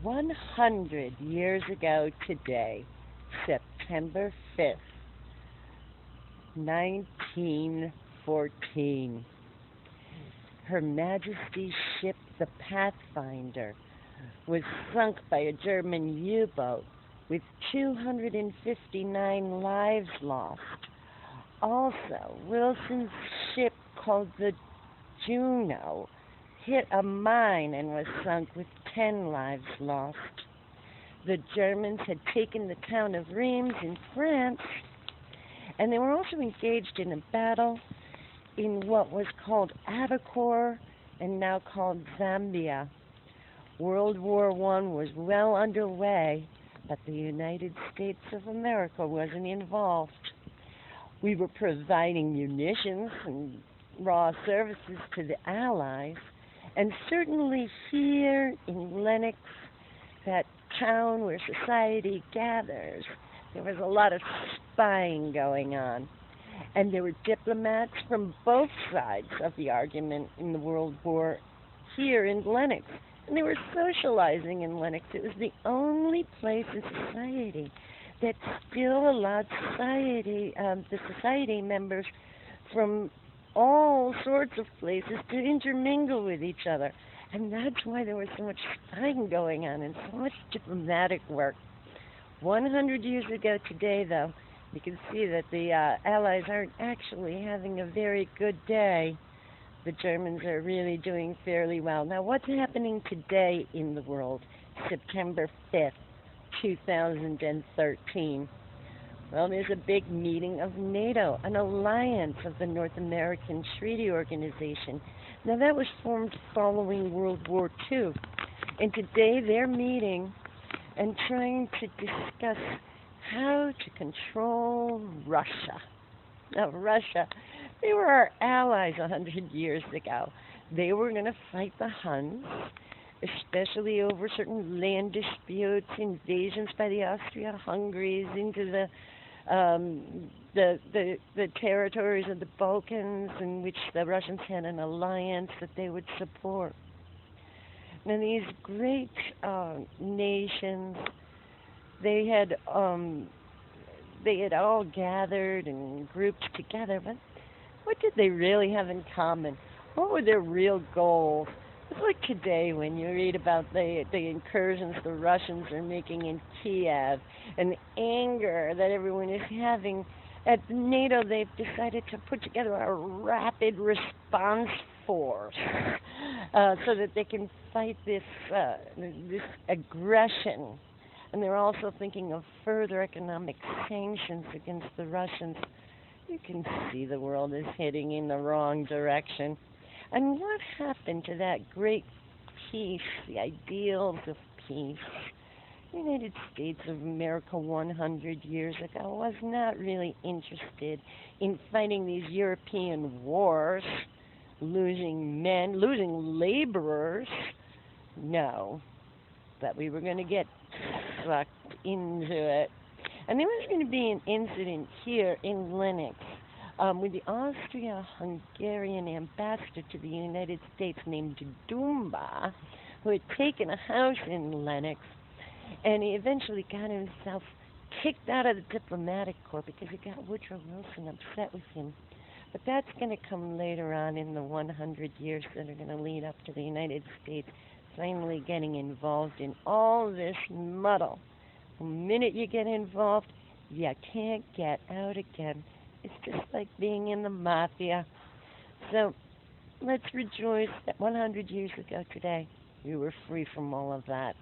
100 years ago today, September 5th, 1914, Her Majesty's ship, the Pathfinder, was sunk by a German U-boat with 259 lives lost. Also, Wilson's ship called the Juno hit a mine and was sunk with 10 lives lost. The Germans had taken the town of Reims in France, and they were also engaged in a battle in what was called Abacour and now called Zambia. World War I was well underway, but the United States of America wasn't involved. We were providing munitions and raw services to the Allies, and certainly here in Lenox, that town where society gathers, there was a lot of spying going on. And there were diplomats from both sides of the argument in the World War here in Lenox. And they were socializing in Lenox. It was the only place in society that still allowed the society members from all sorts of places to intermingle with each other. And that's why there was so much spying going on and so much diplomatic work. 100 years ago today, though, you can see that the Allies aren't actually having a very good day. The Germans are really doing fairly well. Now, what's happening today in the world, September 5th, 2013? Well, there's a big meeting of NATO, an alliance of the North American Treaty Organization. Now, that was formed following World War II. And today they're meeting and trying to discuss how to control Russia. Now, Russia, they were our allies 100 years ago. They were going to fight the Huns, especially over certain land disputes, invasions by the Austria-Hungaries into the territories of the Balkans, in which the Russians had an alliance that they would support. Now, these great nations, they had all gathered and grouped together, but what did they really have in common? What were their real goals? It's like today when you read about the incursions the Russians are making in Kiev and the anger that everyone is having. At NATO, they've decided to put together a rapid response force so that they can fight this aggression. And they're also thinking of further economic sanctions against the Russians. You can see the world is heading in the wrong direction. And what happened to that great peace, the ideals of peace? The United States of America 100 years ago was not really interested in fighting these European wars, losing men, losing laborers. No, but we were going to get sucked into it. And there was going to be an incident here in Lenox with the Austria-Hungarian ambassador to the United States named Dumba, who had taken a house in Lenox, and he eventually got himself kicked out of the diplomatic corps because he got Woodrow Wilson upset with him. But that's going to come later on in the 100 years that are going to lead up to the United States finally getting involved in all this muddle. The minute you get involved, you can't get out again. It's just like being in the mafia. So let's rejoice that 100 years ago today, we were free from all of that.